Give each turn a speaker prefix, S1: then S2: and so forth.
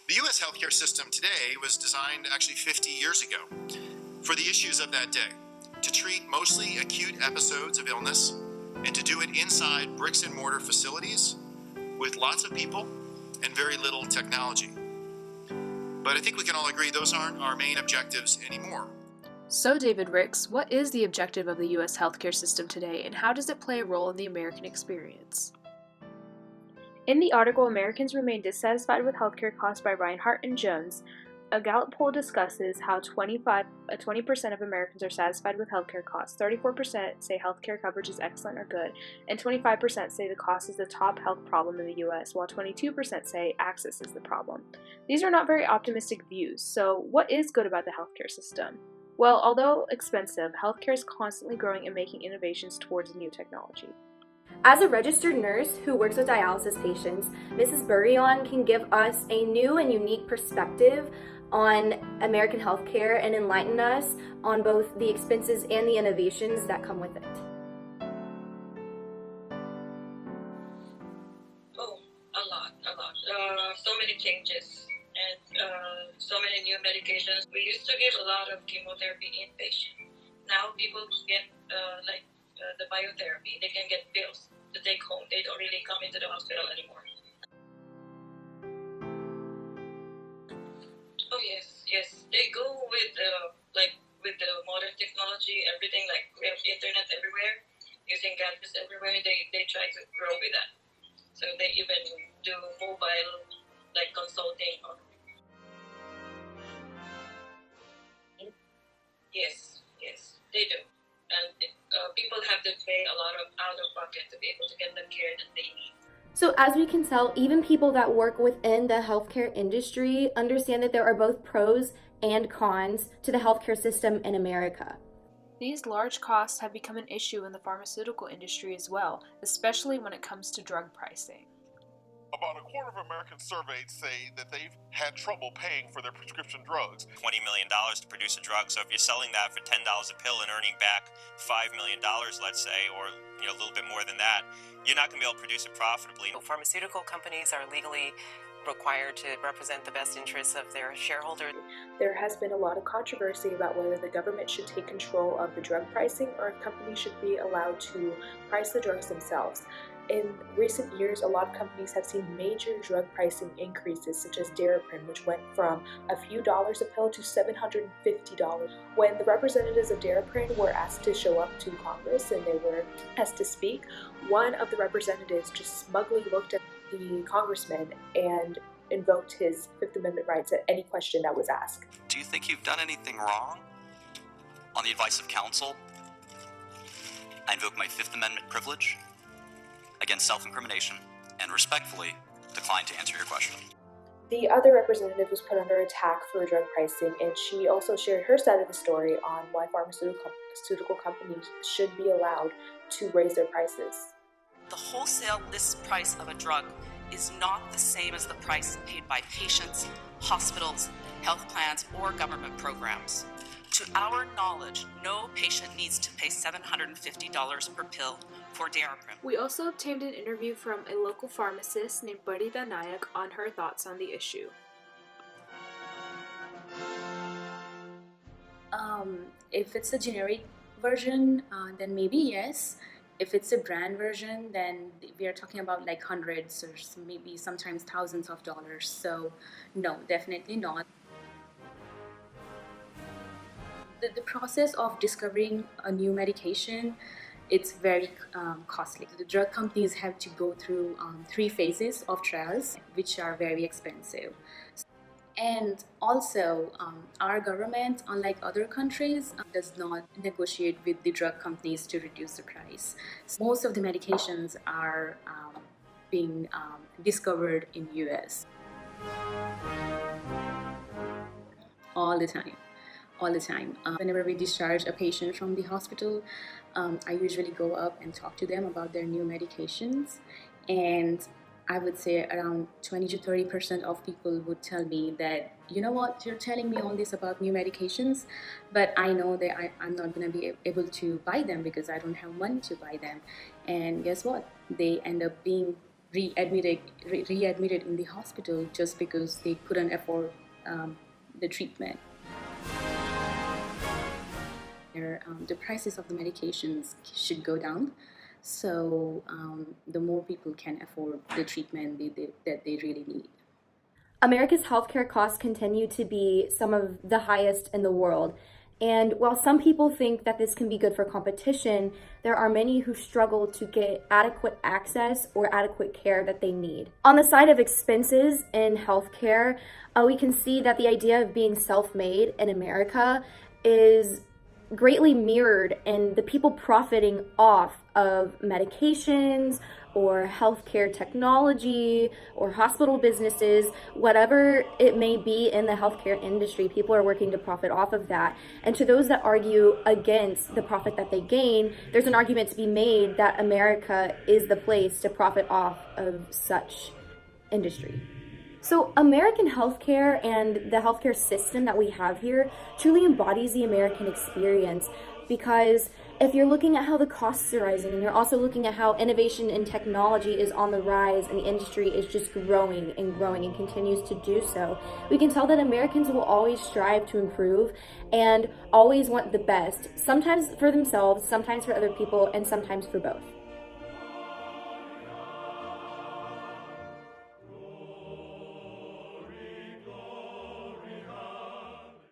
S1: The U.S. healthcare system today was designed actually 50 years ago for the issues of that day, to treat mostly acute episodes of illness and to do it inside bricks and mortar facilities with lots of people and very little technology. But I think we can all agree those aren't our main objectives anymore.
S2: So, David Ricks, what is the objective of the U.S. healthcare system today, and how does it play a role in the American experience? In the article, Americans Remain Dissatisfied with Healthcare Costs by Hart and Jones, a Gallup poll discusses how 20% of Americans are satisfied with healthcare costs, 34% say healthcare coverage is excellent or good, and 25% say the cost is the top health problem in the U.S., while 22% say access is the problem. These are not very optimistic views, so what is good about the healthcare system? Well, although expensive, healthcare is constantly growing and making innovations towards new technology.
S3: As a registered nurse who works with dialysis patients, Mrs. Burion can give us a new and unique perspective on American healthcare and enlighten us on both the expenses and the innovations that come with it.
S4: Oh, a lot. So many changes and so many new medications. We used to give a lot of chemotherapy inpatient. Now people get the biotherapy. They can get pills to take home. They don't really come into the hospital anymore. Oh yes. They go with the modern technology, everything, like we have internet everywhere, using gadgets everywhere. They try to grow with that. So they even do mobile consulting. Yes, they do. And people have to pay a lot of out of pocket to be able to get the care that they need.
S3: So as we can tell, even people that work within the healthcare industry understand that there are both pros and cons to the healthcare system in America.
S2: These large costs have become an issue in the pharmaceutical industry as well, especially when it comes to drug pricing.
S5: About a quarter of Americans surveyed say that they've had trouble paying for their prescription drugs.
S6: $20 million to produce a drug, so if you're selling that for $10 a pill and earning back $5 million, let's say, or a little bit more than that, you're not going to be able to produce it profitably.
S7: Pharmaceutical companies are legally required to represent the best interests of their shareholders.
S2: There has been a lot of controversy about whether the government should take control of the drug pricing or if companies should be allowed to price the drugs themselves. In recent years, a lot of companies have seen major drug pricing increases, such as Daraprim, which went from a few dollars a pill to $750. When the representatives of Daraprim were asked to show up to Congress and they were asked to speak, one of the representatives just smugly looked at the congressman and invoked his Fifth Amendment rights at any question that was asked.
S8: Do you think you've done anything wrong? On the advice of counsel, I invoke my Fifth Amendment privilege against self-incrimination and respectfully decline to answer your question.
S2: The other representative was put under attack for drug pricing, and she also shared her side of the story on why pharmaceutical companies should be allowed to raise their prices.
S7: The wholesale list price of a drug is not the same as the price paid by patients, hospitals, health plans, or government programs. To our knowledge, no patient needs to pay $750 per pill for Daraprim.
S2: We also obtained an interview from a local pharmacist named Dhani&Annabelle on her thoughts on the issue.
S9: If it's a generic version, then maybe yes. If it's a brand version, then we are talking about like hundreds or maybe sometimes thousands of dollars. So no, definitely not. The process of discovering a new medication, it's very costly. The drug companies have to go through 3 phases of trials, which are very expensive. And also, our government, unlike other countries, does not negotiate with the drug companies to reduce the price. So most of the medications are being discovered in US. All the time. Whenever we discharge a patient from the hospital, I usually go up and talk to them about their new medications, and I would say around 20 to 30% of people would tell me that, you know what, you're telling me all this about new medications, but I know that I'm not going to be able to buy them because I don't have money to buy them. And guess what? They end up being readmitted in the hospital just because they couldn't afford the treatment. The prices of the medications should go down, so the more people can afford the treatment that they really need.
S3: America's healthcare costs continue to be some of the highest in the world. And while some people think that this can be good for competition, there are many who struggle to get adequate access or adequate care that they need. On the side of expenses in healthcare, we can see that the idea of being self-made in America is greatly mirrored in the people profiting off of medications or healthcare technology or hospital businesses, whatever it may be in the healthcare industry, people are working to profit off of that. And to those that argue against the profit that they gain, there's an argument to be made that America is the place to profit off of such industry. So American healthcare and the healthcare system that we have here truly embodies the American experience, because if you're looking at how the costs are rising and you're also looking at how innovation and technology is on the rise and the industry is just growing and continues to do so, we can tell that Americans will always strive to improve and always want the best, sometimes for themselves, sometimes for other people, and sometimes for both.